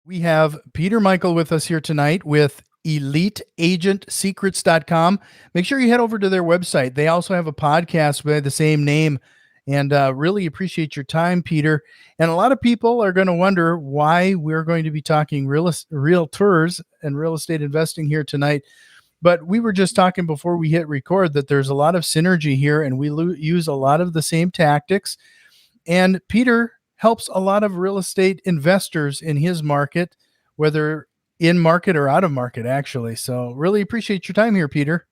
We have Peter Michael with us here tonight with EliteAgentSecrets.com. Make sure you head over to their website. They also have a podcast by the same name, and really appreciate your time, Peter. And a lot of people are going to wonder why we're going to be talking realtors and real estate investing here tonight. But we were just talking before we hit record that there's a lot of synergy here, and we use a lot of the same tactics. And Peter helps a lot of real estate investors in his market, whether in market or out of market, actually. So really appreciate your time here, Peter.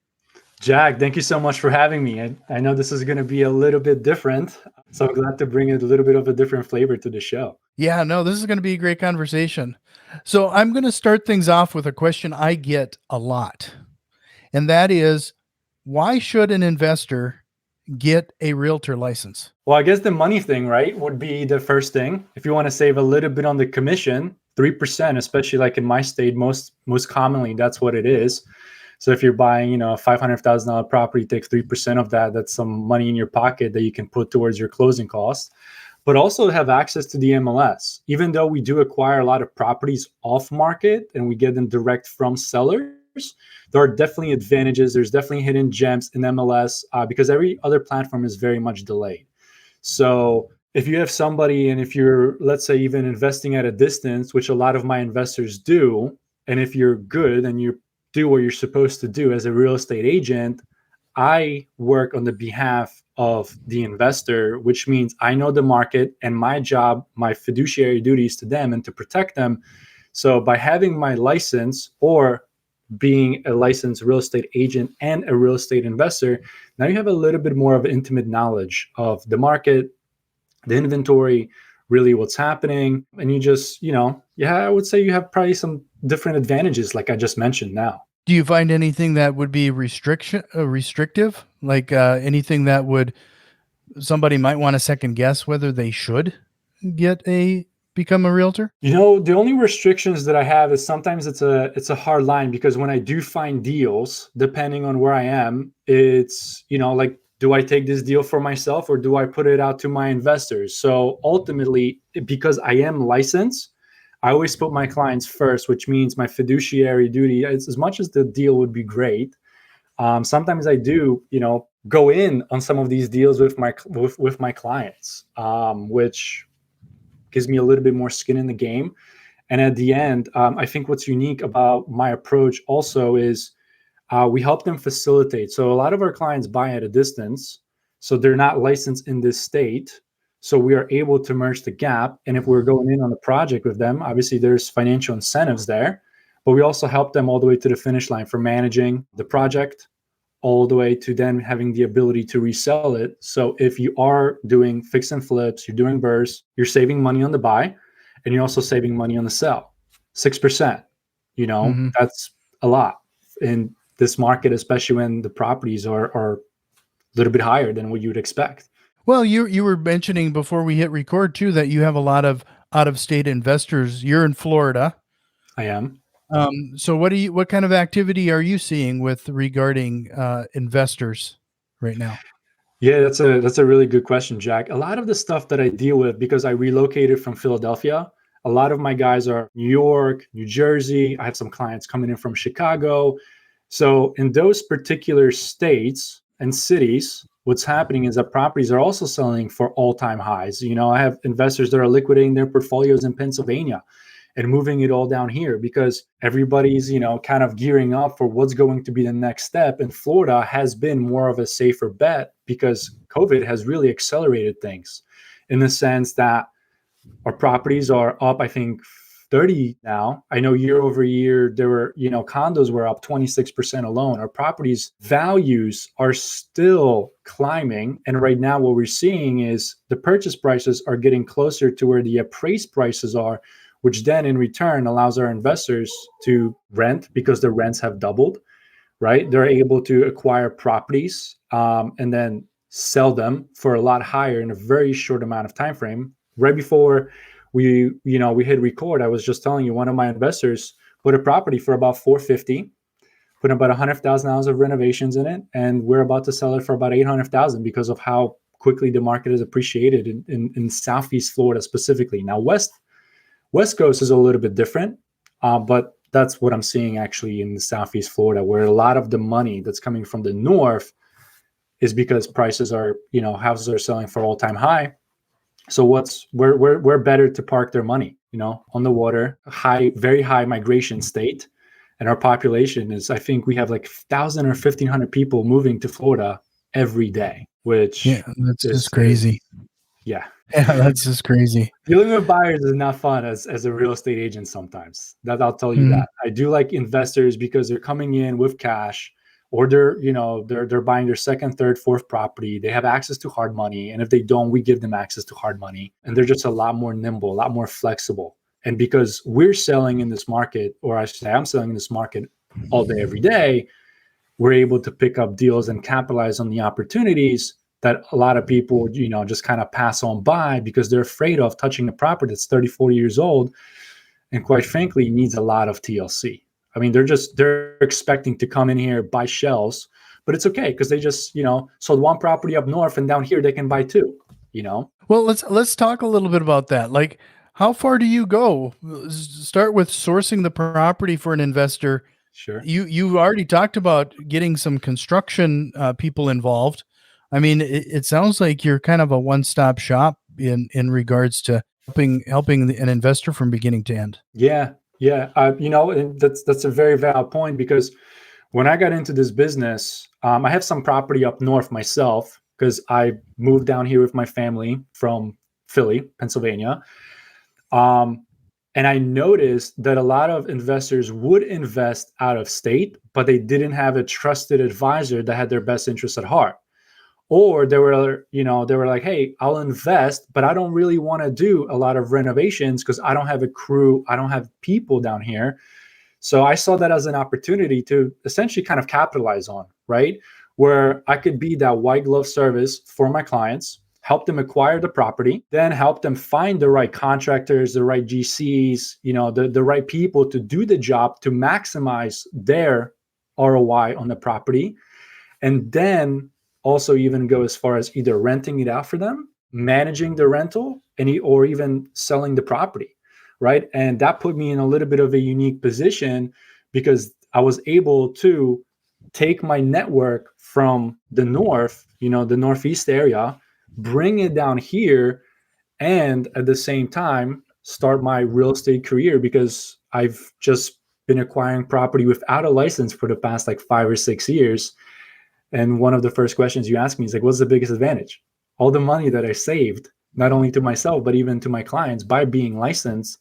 Jack, thank you so much for having me. I know this is going to be a little bit different, so I'm glad to bring a little bit of a different flavor to the show. Yeah, no, this is going to be a great conversation. So I'm going to start things off with a question I get a lot, and that is, why should an investor get a realtor license? Well, I guess the money thing, right, would be the first thing. If you want to save a little bit on the commission, 3%, especially like in my state, most commonly that's what it is. So if you're buying, a $500,000 property, take 3% of that. That's some money in your pocket that you can put towards your closing costs, but also have access to the MLS. Even though we do acquire a lot of properties off market and we get them direct from sellers, there are definitely advantages. There's definitely hidden gems in MLS because every other platform is very much delayed. So if you have somebody, and if you're, let's say, even investing at a distance, which a lot of my investors do, and if you're good and you do what you're supposed to do as a real estate agent, I work on the behalf of the investor, which means I know the market, and my job, my fiduciary duty is to them and to protect them. So by having my license or being a licensed real estate agent and a real estate investor, now you have a little bit more of intimate knowledge of the market, the inventory, really what's happening. And you just, I would say you have probably some different advantages like I just mentioned now. Do you find anything that would be restrictive, like anything that would somebody might want to second guess whether they should become a realtor? The only restrictions that I have is sometimes it's a hard line, because when I do find deals, depending on where I am, it's, like, do I take this deal for myself or do I put it out to my investors? So ultimately, because I am licensed, I always put my clients first, which means my fiduciary duty, as much as the deal would be great. Sometimes I do, go in on some of these deals with my clients, which gives me a little bit more skin in the game. And at the end, I think what's unique about my approach also is we help them facilitate. So a lot of our clients buy at a distance, so they're not licensed in this state. So we are able to merge the gap. And if we're going in on a project with them, obviously there's financial incentives there, but we also help them all the way to the finish line, from managing the project all the way to then having the ability to resell it. So if you are doing fix and flips, you're doing bursts, you're saving money on the buy, and you're also saving money on the sell. 6%, that's a lot in this market, especially when the properties are a little bit higher than what you would expect. Well, you were mentioning before we hit record too that you have a lot of out-of-state investors. You're in Florida. I am. So what kind of activity are you seeing regarding investors right now? Yeah, that's a really good question, Jack. A lot of the stuff that I deal with, because I relocated from Philadelphia, a lot of my guys are New York, New Jersey. I have some clients coming in from Chicago. So in those particular states and cities, what's happening is that properties are also selling for all-time highs. I have investors that are liquidating their portfolios in Pennsylvania and moving it all down here because everybody's, kind of gearing up for what's going to be the next step. And Florida has been more of a safer bet because COVID has really accelerated things, in the sense that our properties are up, I think, 30 now. I know year over year, there were, condos were up 26% alone. Our properties values are still climbing. And right now what we're seeing is the purchase prices are getting closer to where the appraised prices are, which then in return allows our investors to rent because the rents have doubled, right? They're able to acquire properties and then sell them for a lot higher in a very short amount of time frame. Right before we hit record, I was just telling you, one of my investors put a property for about $450, put about $100,000 of renovations in it, and we're about to sell it for about $800,000 because of how quickly the market has appreciated in Southeast Florida specifically. Now, West West Coast is a little bit different, but that's what I'm seeing actually in the Southeast Florida, where a lot of the money that's coming from the north is because prices are, houses are selling for all-time high. So where better to park their money, on the water, very high migration state. And our population is, I think we have like 1,000 or 1,500 people moving to Florida every day, Yeah, which that's just is crazy. yeah. Yeah, that's just crazy. Dealing with buyers is not fun as a real estate agent sometimes. That I'll tell you Mhm. that. I do like investors because they're coming in with cash, or they're buying their second, third, fourth property. They have access to hard money. And if they don't, we give them access to hard money. And they're just a lot more nimble, a lot more flexible. And because we're selling in this market, or I should say I'm selling in this market all day, every day, we're able to pick up deals and capitalize on the opportunities that a lot of people, just kind of pass on by because they're afraid of touching a property that's 30, 40 years old. And quite frankly, needs a lot of TLC. I mean, they're expecting to come in here, buy shells, but it's okay because they just, sold one property up north and down here they can buy two. Well, let's talk a little bit about that. Like, how far do you go? Start with sourcing the property for an investor. Sure. You already talked about getting some construction people involved. I mean, it sounds like you're kind of a one-stop shop in regards to helping an investor from beginning to end. Yeah. Yeah. And that's a very valid point because when I got into this business, I have some property up north myself because I moved down here with my family from Philly, Pennsylvania. Um, and I noticed that a lot of investors would invest out of state, but they didn't have a trusted advisor that had their best interests at heart. Or they were like, hey, I'll invest, but I don't really want to do a lot of renovations because I don't have a crew, I don't have people down here. So I saw that as an opportunity to essentially kind of capitalize on, right? Where I could be that white glove service for my clients, help them acquire the property, then help them find the right contractors, the right GCs, the right people to do the job to maximize their ROI on the property. And then also even go as far as either renting it out for them, managing the rental, or even selling the property, right? And that put me in a little bit of a unique position because I was able to take my network from the north, the northeast area, bring it down here, and at the same time start my real estate career because I've just been acquiring property without a license for the past like 5 or 6 years. And one of the first questions you ask me is like, what's the biggest advantage? All the money that I saved, not only to myself, but even to my clients by being licensed,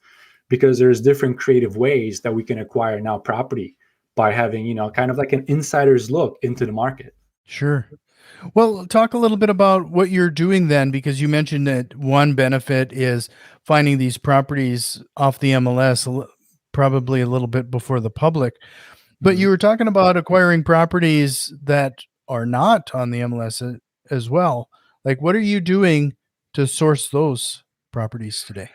because there's different creative ways that we can acquire now property by having, kind of like an insider's look into the market. Sure. Well, talk a little bit about what you're doing then, because you mentioned that one benefit is finding these properties off the MLS, probably a little bit before the public. But Mhm. you were talking about acquiring properties that are not on the MLS as well. Like, what are you doing to source those properties today?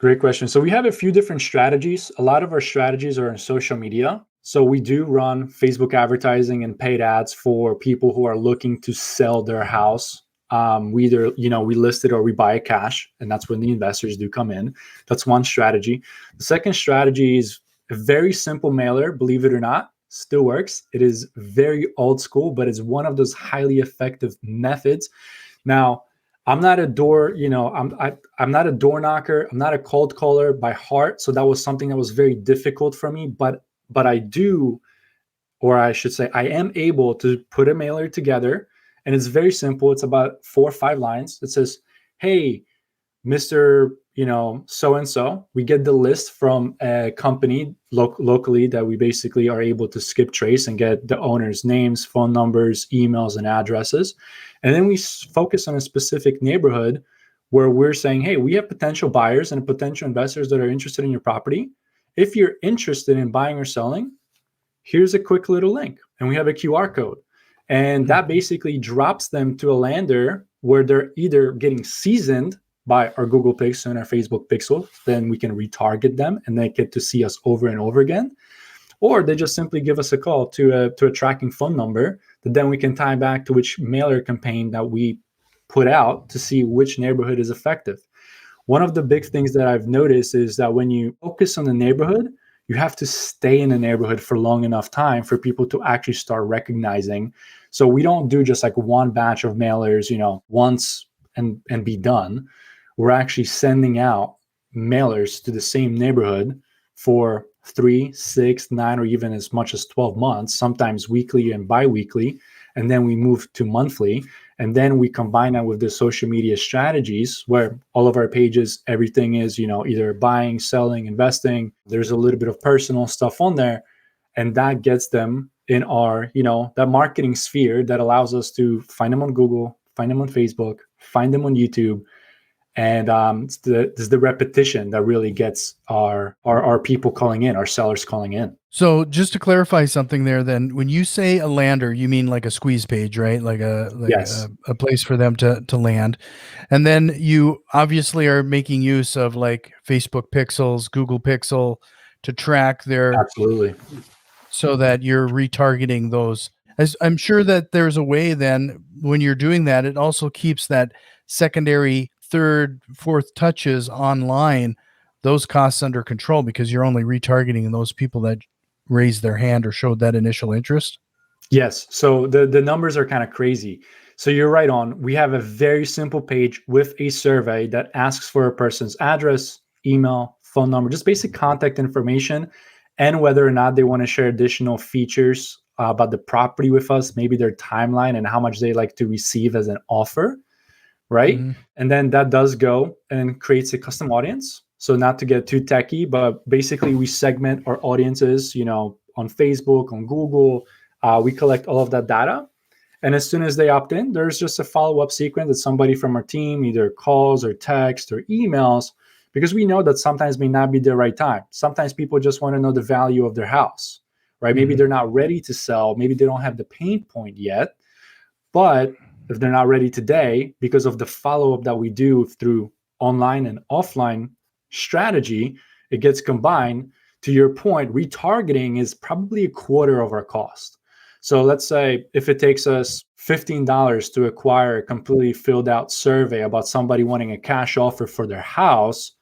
Great question. So we have a few different strategies. A lot of our strategies are in social media. So we do run Facebook advertising and paid ads for people who are looking to sell their house. We either, we list it or we buy it cash, and that's when the investors do come in. That's one strategy. The second strategy is a very simple mailer, believe it or not, still works. It is very old school, but it's one of those highly effective methods. Now, I'm not a door, I'm not a door knocker. I'm not a cold caller by heart. So that was something that was very difficult for me. But I do, or I should say, I am able to put a mailer together, and it's very simple. It's about 4 or 5 lines. It says, "Hey, Mr. So and so." We get the list from a company locally that we basically are able to skip trace and get the owners' names, phone numbers, emails, and addresses. And then we focus on a specific neighborhood where we're saying, hey, we have potential buyers and potential investors that are interested in your property. If you're interested in buying or selling, here's a quick little link. And we have a QR code. And that basically drops them to a lander where they're either getting seasoned by our Google Pixel and our Facebook Pixel, then we can retarget them and they get to see us over and over again. Or they just simply give us a call to a tracking phone number that then we can tie back to which mailer campaign that we put out to see which neighborhood is effective. one of the big things that I've noticed is that when you focus on the neighborhood, you have to stay in the neighborhood for long enough time for people to actually start recognizing. So we don't do just like one batch of mailers, once and be done. We're actually sending out mailers to the same neighborhood for 3, 6, 9, or even as much as 12 months, sometimes weekly and bi-weekly. And then we move to monthly. And then we combine that with the social media strategies where all of our pages, everything is, either buying, selling, investing. There's a little bit of personal stuff on there. And that gets them in our, that marketing sphere that allows us to find them on Google, find them on Facebook, find them on YouTube. And it's the repetition that really gets our people calling in, our sellers calling in. So just to clarify something there, then when you say a lander, you mean like a squeeze page, right? Like Yes, a place for them to land. And then you obviously are making use of like Facebook pixels, Google Pixel to track their, absolutely. so that you're retargeting those. As I'm sure that there's a way then when you're doing that, it also keeps that secondary, third, fourth touches online, those costs under control because you're only retargeting those people that raised their hand or showed that initial interest. Yes. So the numbers are kind of crazy. So you're right on. We have a very simple page with a survey that asks for a person's address, email, phone number, just basic contact information, and whether or not they want to share additional features about the property with us, maybe their timeline and how much they like to receive as an offer, right? Mm-hmm. And then that does go and creates a custom audience. So not to get too techy, but basically we segment our audiences, on Facebook, on Google. We collect all of that data. And as soon as they opt in, there's just a follow-up sequence that somebody from our team either calls or texts or emails, because we know that sometimes may not be the right time. Sometimes people just want to know the value of their house, right? Maybe they're not ready to sell. Maybe they don't have the pain point yet. But if they're not ready today, because of the follow-up that we do through online and offline strategy, it gets combined. To your point, retargeting is probably a quarter of our cost. So let's say if it takes us $15 to acquire a completely filled out survey about somebody wanting a cash offer for their house,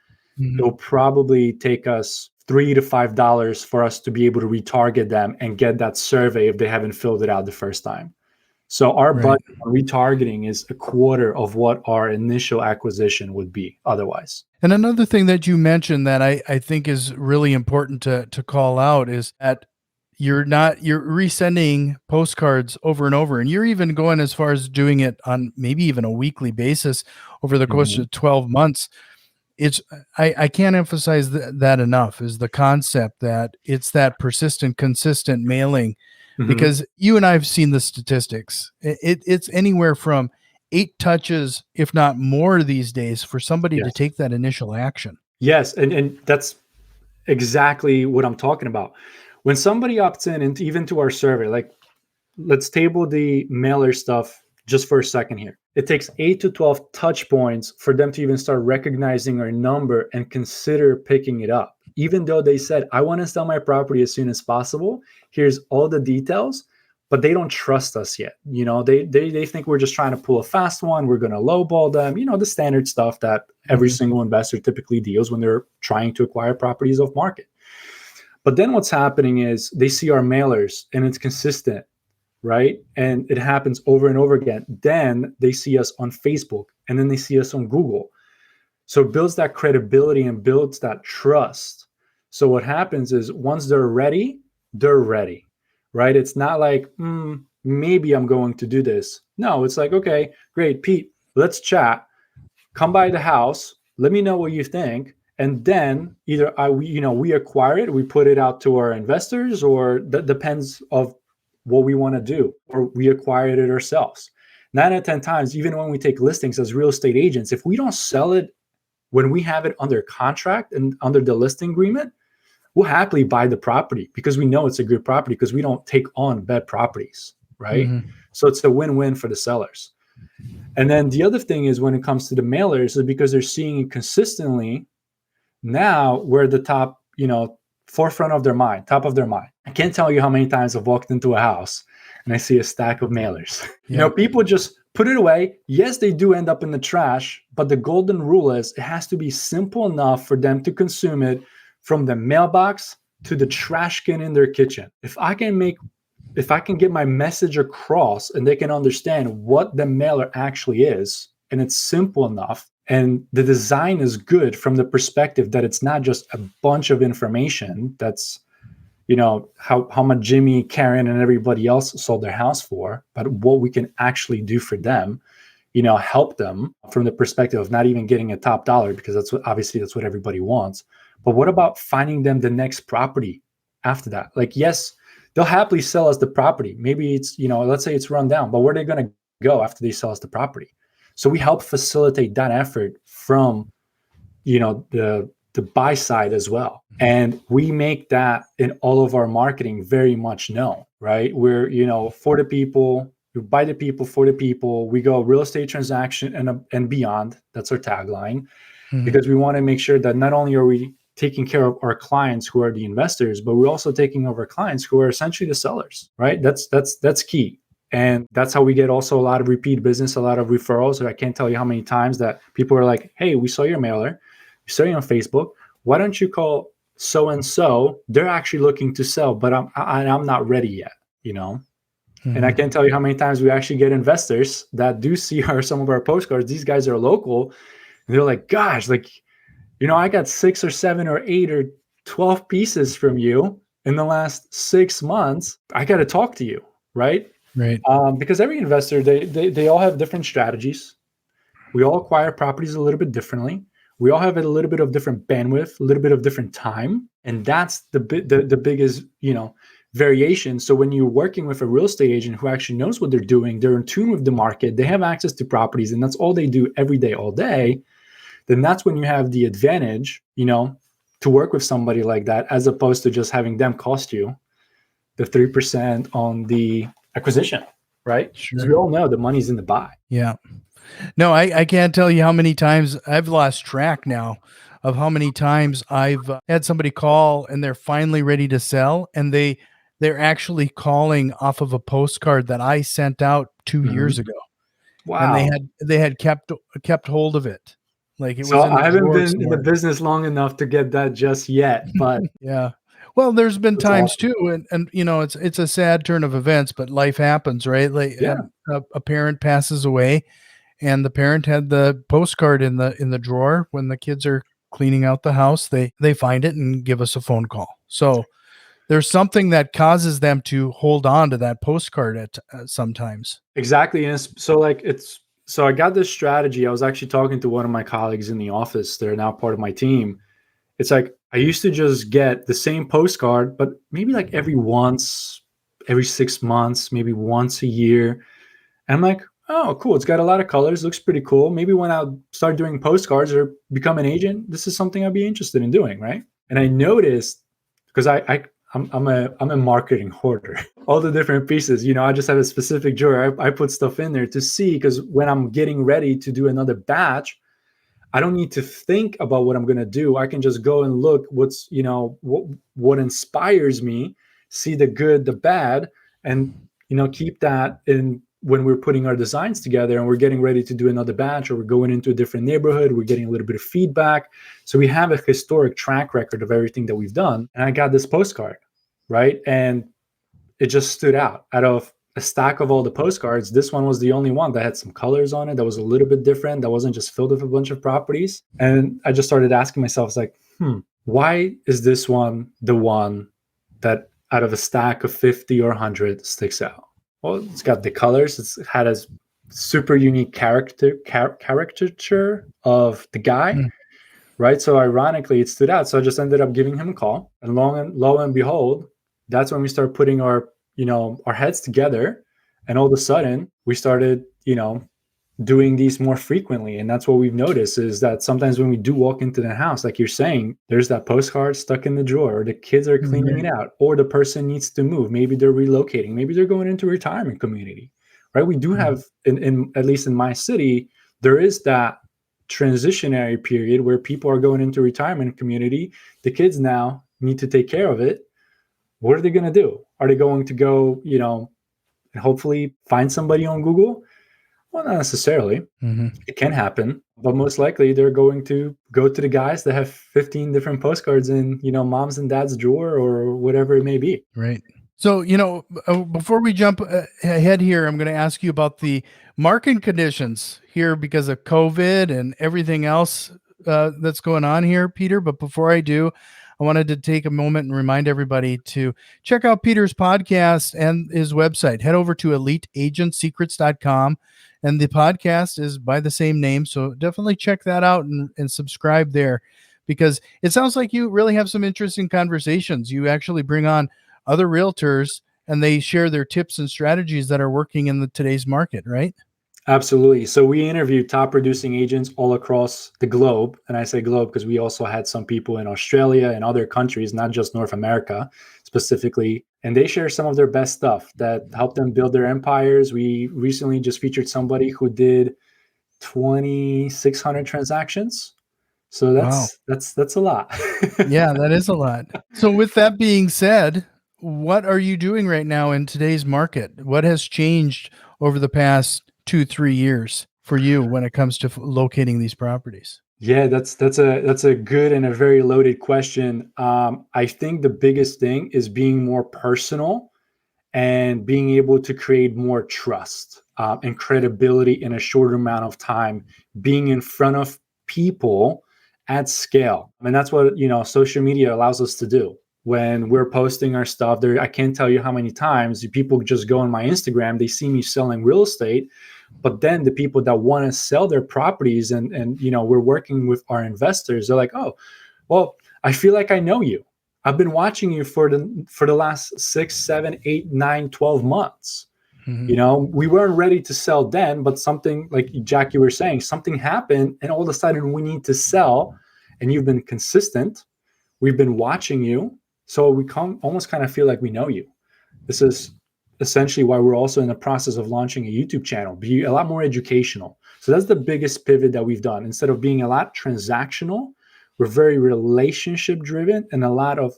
it'll probably take us $3 to $5 for us to be able to retarget them and get that survey if they haven't filled it out the first time. So our budget on retargeting is a quarter of what our initial acquisition would be otherwise. And another thing that you mentioned that I think is really important to call out is that you're resending postcards over and over. And you're even going as far as doing it on maybe even a weekly basis over the course of 12 months. I can't emphasize that enough, is the concept that it's that persistent, consistent mailing, because you and I have seen the statistics. It's anywhere from 8 touches, if not more these days, for somebody to take that initial action. Yes. And that's exactly what I'm talking about. When somebody opts in and even to our survey, like let's table the mailer stuff just for a second here. It takes 8 to 12 touch points for them to even start recognizing our number and consider picking it up. Even though they said, I want to sell my property as soon as possible, here's all the details, but they don't trust us yet. They think we're just trying to pull a fast one. We're going to lowball them, the standard stuff that every single investor typically deals when they're trying to acquire properties off market. But then what's happening is they see our mailers and it's consistent, right? And it happens over and over again. Then they see us on Facebook and then they see us on Google. So it builds that credibility and builds that trust. So what happens is once they're ready, right? It's not like, maybe I'm going to do this. No, it's like, okay, great, Pete, let's chat. Come by the house. Let me know what you think. And then either we acquire it, we put it out to our investors, or that depends of what we want to do, or we acquired it ourselves. 9 out of 10 times, even when we take listings as real estate agents, if we don't sell it when we have it under contract and under the listing agreement, we'll happily buy the property because we know it's a good property because we don't take on bad properties, right? So it's a win-win for the sellers. And then the other thing is when it comes to the mailers, is because they're seeing it consistently, now we're the top, forefront of their mind, top of their mind. I can't tell you how many times I've walked into a house and I see a stack of mailers. People just put it away. Yes, they do end up in the trash, but the golden rule is it has to be simple enough for them to consume it from the mailbox to the trash can in their kitchen. If I can get my message across and they can understand what the mailer actually is, and it's simple enough, and the design is good from the perspective that it's not just a bunch of information that's, how much Jimmy, Karen, and everybody else sold their house for, but what we can actually do for them, help them from the perspective of not even getting a top dollar, because that's what everybody wants. But what about finding them the next property after that? Like, yes, they'll happily sell us the property. Maybe it's, let's say it's run down, but where are they going to go after they sell us the property? So we help facilitate that effort from, the buy side as well. And we make that in all of our marketing very much known, right? We're, for the people, by the people, for the people. We go real estate transaction and beyond. That's our tagline, because we want to make sure that not only are we taking care of our clients who are the investors, but we're also taking over clients who are essentially the sellers, right? That's key. And that's how we get also a lot of repeat business, a lot of referrals. I can't tell you how many times that people are like, hey, we saw your mailer, we saw you on Facebook. Why don't you call so-and-so? They're actually looking to sell, but I'm not ready yet, And I can't tell you how many times we actually get investors that do see some of our postcards. These guys are local. And they're like, gosh, I got 6 or 7 or 8 or 12 pieces from you in the last 6 months. I got to talk to you, right? Right. Because every investor, they all have different strategies. We all acquire properties a little bit differently. We all have a little bit of different bandwidth, a little bit of different time, and that's the biggest variation. So when you're working with a real estate agent who actually knows what they're doing, they're in tune with the market, they have access to properties, and that's all they do every day, all day. Then that's when you have the advantage, to work with somebody like that, as opposed to just having them cost you the 3% on the acquisition, right? Because we all know the money's in the buy. Yeah. No, I can't tell you how many times I've lost track now of how many times I've had somebody call and they're finally ready to sell, and they're actually calling off of a postcard that I sent out 2 years ago. Wow. And they had kept hold of it. Like it So was in the I haven't drawer been in the business long enough to get that just yet, but yeah. Well, there's been That's times awesome. too, and it's a sad turn of events, but life happens, right? Like Yeah. a parent passes away, and the parent had the postcard in the drawer. When the kids are cleaning out the house, they find it and give us a phone call. So there's something that causes them to hold on to that postcard at sometimes. Exactly. And so I got this strategy. I was actually talking to one of my colleagues in the office. They're now part of my team. It's like I used to just get the same postcard, but maybe like every 6 months, maybe once a year. And I'm like, oh, cool. It's got a lot of colors. Looks pretty cool. Maybe when I start doing postcards or become an agent, this is something I'd be interested in doing, right? And I noticed, because I'm a marketing hoarder. All the different pieces, I just have a specific drawer. I put stuff in there to see, because when I'm getting ready to do another batch, I don't need to think about what I'm going to do. I can just go and look what inspires me, see the good, the bad, and keep that in when we're putting our designs together and we're getting ready to do another batch, or we're going into a different neighborhood, we're getting a little bit of feedback. So we have a historic track record of everything that we've done. And I got this postcard, right? And it just stood out of a stack of all the postcards. This one was the only one that had some colors on it, that was a little bit different, that wasn't just filled with a bunch of properties. And I just started asking myself, it's like, why is this one the one that out of a stack of 50 or 100 sticks out? Well, it's got the colors. It had a super unique caricature of the guy, right? So ironically, it stood out. So I just ended up giving him a call, and lo and behold, that's when we start putting our heads together, and all of a sudden we started doing these more frequently. And that's what we've noticed, is that sometimes when we do walk into the house, like you're saying, there's that postcard stuck in the drawer, or the kids are cleaning it out, or the person needs to move. Maybe they're relocating, maybe they're going into a retirement community, right? We do have, in at least in my city, there is that transitionary period where people are going into retirement community. The kids now need to take care of it. What are they going to do? Are they going to go, and hopefully find somebody on Google? Well, not necessarily. Hmm. It can happen, but most likely they're going to go to the guys that have 15 different postcards in, mom's and dad's drawer or whatever it may be. Right. So, before we jump ahead here, I'm going to ask you about the market conditions here because of COVID and everything else that's going on here, Peter. But before I do, I wanted to take a moment and remind everybody to check out Peter's podcast and his website. Head over to eliteagentsecrets.com. And the podcast is by the same name. So definitely check that out and subscribe there because it sounds like you really have some interesting conversations. You actually bring on other realtors and they share their tips and strategies that are working in today's market, right? Absolutely. So we interviewed top producing agents all across the globe. And I say globe because we also had some people in Australia and other countries, not just North America specifically. And they share some of their best stuff that helped them build their empires. We recently just featured somebody who did 2,600 transactions. So Wow. that's a lot. Yeah, that is a lot. So with that being said, what are you doing right now in today's market? What has changed over the past 2, 3 years for you when it comes to locating these properties? Yeah, that's a good and a very loaded question. I think the biggest thing is being more personal and being able to create more trust and credibility in a shorter amount of time, being in front of people at scale. And that's what, social media allows us to do. When we're posting our stuff there, I can't tell you how many times people just go on my Instagram, they see me selling real estate, but then the people that want to sell their properties and we're working with our investors, they're like, oh, well, I feel like I know you. I've been watching you for the last 6, 7, 8, 9, 12 months. Mhm. We weren't ready to sell then, but something like Jack, you were saying, something happened, and all of a sudden we need to sell, and you've been consistent. We've been watching you, so we almost kind of feel like we know you. This is essentially why we're also in the process of launching a YouTube channel, be a lot more educational. So that's the biggest pivot that we've done. Instead of being a lot transactional, we're very relationship driven, and a lot of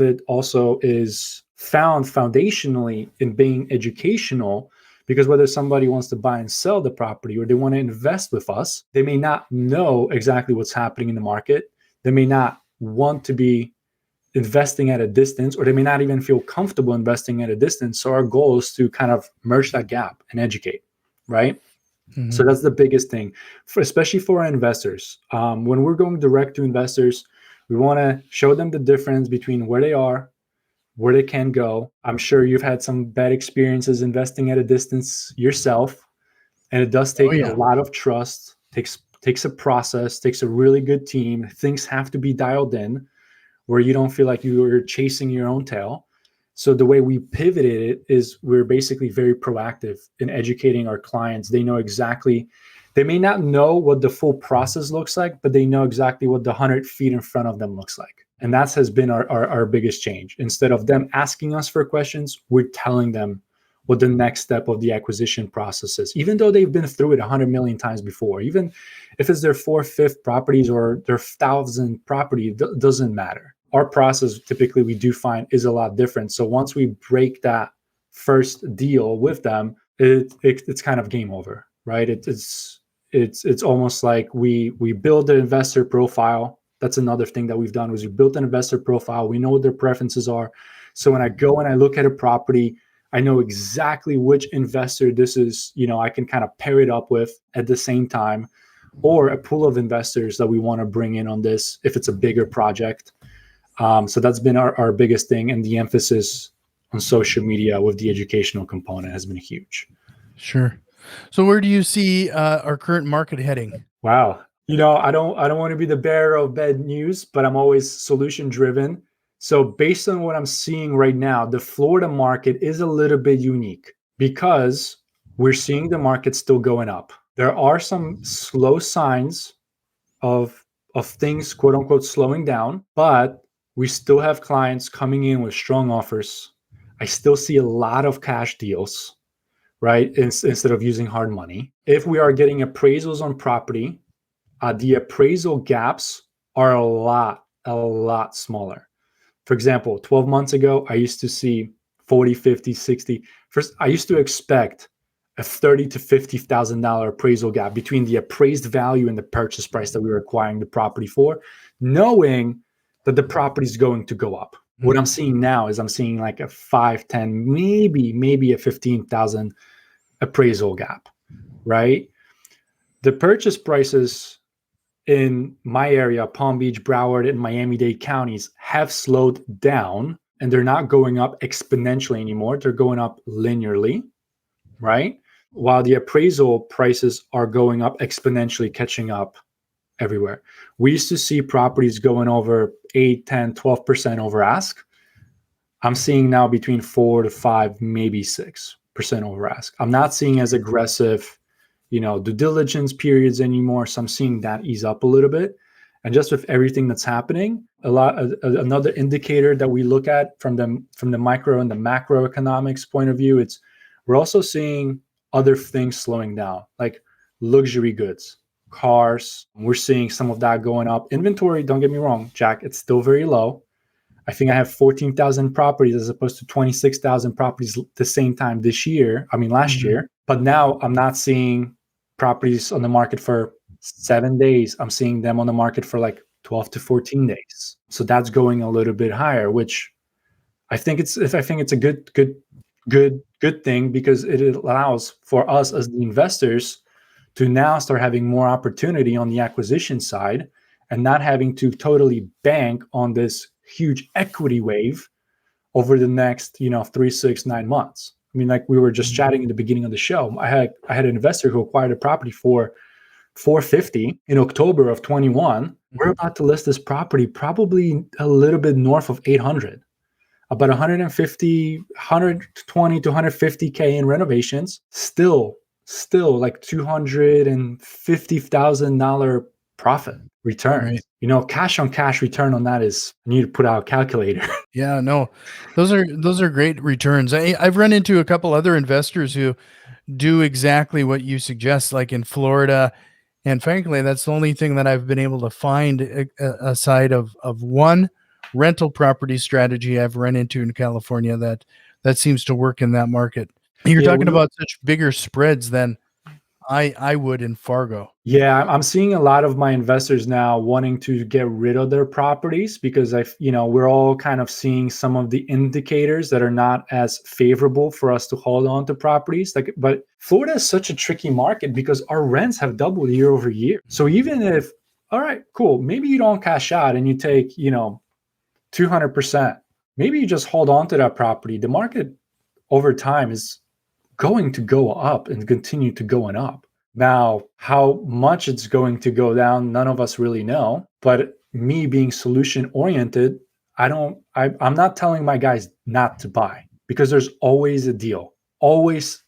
it also is found foundationally in being educational, because whether somebody wants to buy and sell the property or they want to invest with us, they may not know exactly what's happening in the market. They may not want to be investing at a distance, or they may not even feel comfortable investing at a distance. So our goal is to kind of merge that gap and educate, right? So Mhm. that's the biggest thing, especially for our investors. When we're going direct to investors, we want to show them the difference between where they are, where they can go. I'm sure you've had some bad experiences investing at a distance yourself, and it does Oh take a yeah. lot of trust. Takes a process, takes a really good team. Things have to be dialed in where you don't feel like you're chasing your own tail. So the way we pivoted it is we're basically very proactive in educating our clients. They know exactly, they may not know what the full process looks like, but they know exactly what the 100 feet in front of them looks like. And that has been our biggest change. Instead of them asking us for questions, we're telling them what the next step of the acquisition process is, even though they've been through it 100 million times before. Even if it's their fourth, fifth properties or their 1,000th property, doesn't matter. Our process typically we do find is a lot different. So once we break that first deal with them, it's kind of game over, right? It's almost like we build an investor profile. That's another thing that we've done, was we built an investor profile. We know what their preferences are. So when I go and I look at a property, I know exactly which investor this is, I can kind of pair it up with at the same time, or a pool of investors that we want to bring in on this if it's a bigger project. So that's been our biggest thing. And the emphasis on social media with the educational component has been huge. Sure. So where do you see our current market heading? Wow. I don't want to be the bearer of bad news, but I'm always solution driven. So based on what I'm seeing right now, the Florida market is a little bit unique because we're seeing the market still going up. There are some slow signs of things, quote unquote, slowing down, but we still have clients coming in with strong offers. I still see a lot of cash deals, right? Instead of using hard money. If we are getting appraisals on property, the appraisal gaps are a lot smaller. For example, 12 months ago, I used to see 40, 50, 60. First, I used to expect a $30,000 to $50,000 appraisal gap between the appraised value and the purchase price that we were acquiring the property for, knowing that the property is going to go up. What I'm seeing now is I'm seeing like a 5, 10, maybe a 15,000 appraisal gap, right? The purchase prices in my area, Palm Beach, Broward, and Miami-Dade counties have slowed down, and they're not going up exponentially anymore. They're going up linearly, right? While the appraisal prices are going up exponentially, catching up everywhere. We used to see properties going over 8, 10, 12% over ask. I'm seeing now between 4 to 5, maybe 6% over ask. I'm not seeing as aggressive, due diligence periods anymore. So I'm seeing that ease up a little bit. And just with everything that's happening, another indicator that we look at from the micro and the macroeconomics point of view, we're also seeing other things slowing down, like luxury goods, cars. We're seeing some of that going up. Inventory, don't get me wrong, Jack, it's still very low. I think I have 14,000 properties as opposed to 26,000 properties the same time last year. But now I'm not seeing properties on the market for 7 days. I'm seeing them on the market for like 12 to 14 days. So that's going a little bit higher, which I think it's a good thing, because it allows for us as the investors to now start having more opportunity on the acquisition side and not having to totally bank on this huge equity wave over the next 3, 6, 9 months. I mean, like we were just chatting in the beginning of the show, I had an investor who acquired a property for $450 in October of 21. We're about to list this property probably a little bit north of 800, about 120 to 150K in renovations, still like $250,000 profit returns. Right. Cash on cash return on that is, I need to put out a calculator. Yeah, no, those are great returns. I've run into a couple other investors who do exactly what you suggest, like in Florida. And frankly, that's the only thing that I've been able to find aside of one rental property strategy I've run into in California that seems to work in that market. You're talking about such bigger spreads than I would in Fargo. Yeah, I'm seeing a lot of my investors now wanting to get rid of their properties because we're all kind of seeing some of the indicators that are not as favorable for us to hold on to properties. But Florida is such a tricky market because our rents have doubled year over year. So even if, all right, cool, maybe you don't cash out and you take, 200%, maybe you just hold on to that property. The market over time is going to go up and continue to going up. Now, how much it's going to go down, none of us really know. But me being solution oriented, I'm not telling my guys not to buy, because there's always a deal. Always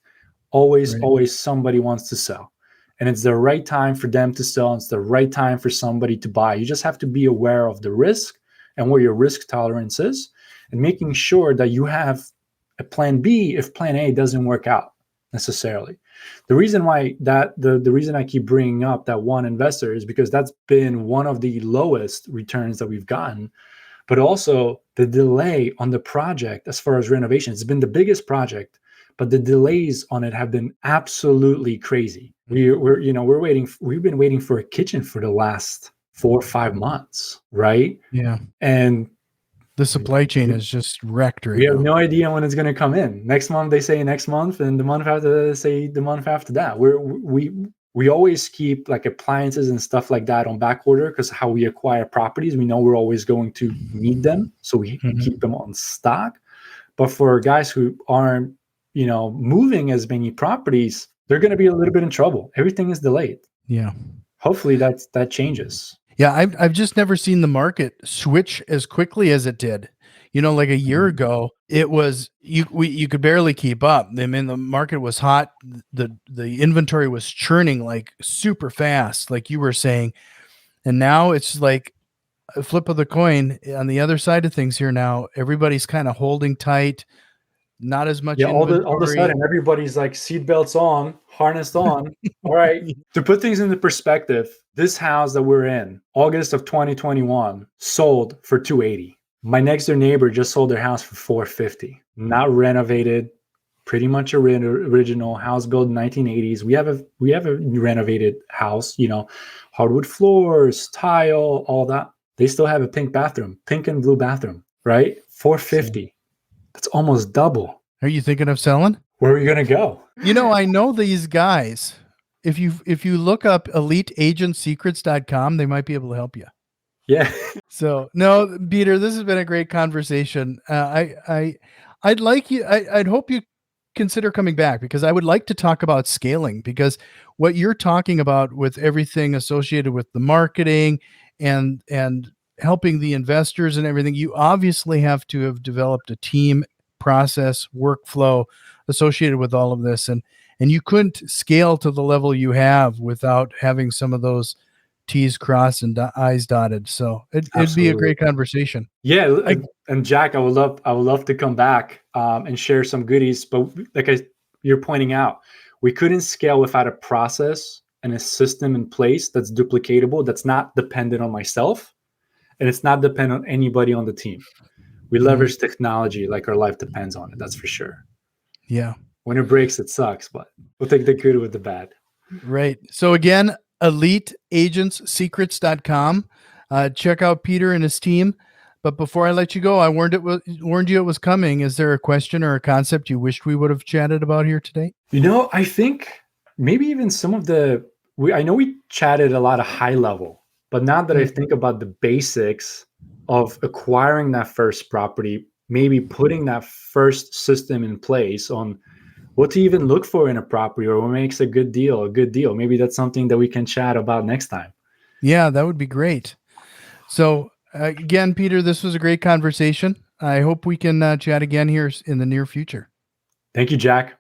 somebody wants to sell. And it's the right time for them to sell. And it's the right time for somebody to buy. You just have to be aware of the risk and where your risk tolerance is, and making sure that you have a plan B if plan A doesn't work out necessarily. The reason why the reason I keep bringing up that one investor is because that's been one of the lowest returns that we've gotten, but also the delay on the project as far as renovations. It's been the biggest project, but the delays on it have been absolutely crazy. We've been waiting for a kitchen for the last 4 or 5 months, right? Yeah. And the supply chain is just wrecked right now. We have no idea when it's going to come in. Next month they say next month, and the month after they say the month after that. We always keep like appliances and stuff like that on back order, because how we acquire properties, we know we're always going to need them, so we keep them on stock. But for guys who aren't, moving as many properties, they're going to be a little bit in trouble. Everything is delayed. Yeah. Hopefully that changes. Yeah, I've just never seen the market switch as quickly as it did. Like a year ago, it was you could barely keep up. I mean, the market was hot. The inventory was churning like super fast, like you were saying. And now it's like a flip of the coin on the other side of things here now. Everybody's kind of holding tight, not as much inventory. All of a sudden, everybody's like seatbelts on, harnessed on. All right. To put things into perspective, this house that we're in, August of 2021, sold for $280. My next door neighbor just sold their house for $450. Not renovated, pretty much original house built in 1980s. We have a renovated house, hardwood floors, tile, all that. They still have a pink bathroom, pink and blue bathroom, right? 450. That's almost double. Are you thinking of selling? Where are you gonna go? I know these guys. If you look up eliteagentsecrets.com, they might be able to help you. Yeah. So no, Peter, this has been a great conversation. I'd like you. I'd hope you consider coming back, because I would like to talk about scaling, because what you're talking about with everything associated with the marketing and helping the investors and everything, you obviously have to have developed a team, process, workflow associated with all of this, and you couldn't scale to the level you have without having some of those T's crossed and I's dotted. So it'd be a great conversation. Yeah, and Jack, I would love to come back and share some goodies. But you're pointing out, we couldn't scale without a process and a system in place that's duplicatable, that's not dependent on myself, and it's not dependent on anybody on the team. We leverage technology like our life depends on it. That's for sure. Yeah. When it breaks, it sucks, but we'll take the good with the bad. Right. So again, eliteagentsecrets.com. Check out Peter and his team. But before I let you go, I warned you it was coming. Is there a question or a concept you wished we would have chatted about here today? I think maybe even some of I know we chatted a lot of high level, but now that I think about the basics of acquiring that first property, maybe putting that first system in place on what to even look for in a property, or what makes a good deal. Maybe that's something that we can chat about next time. Yeah, that would be great. So again, Peter, this was a great conversation. I hope we can chat again here in the near future. Thank you, Jack.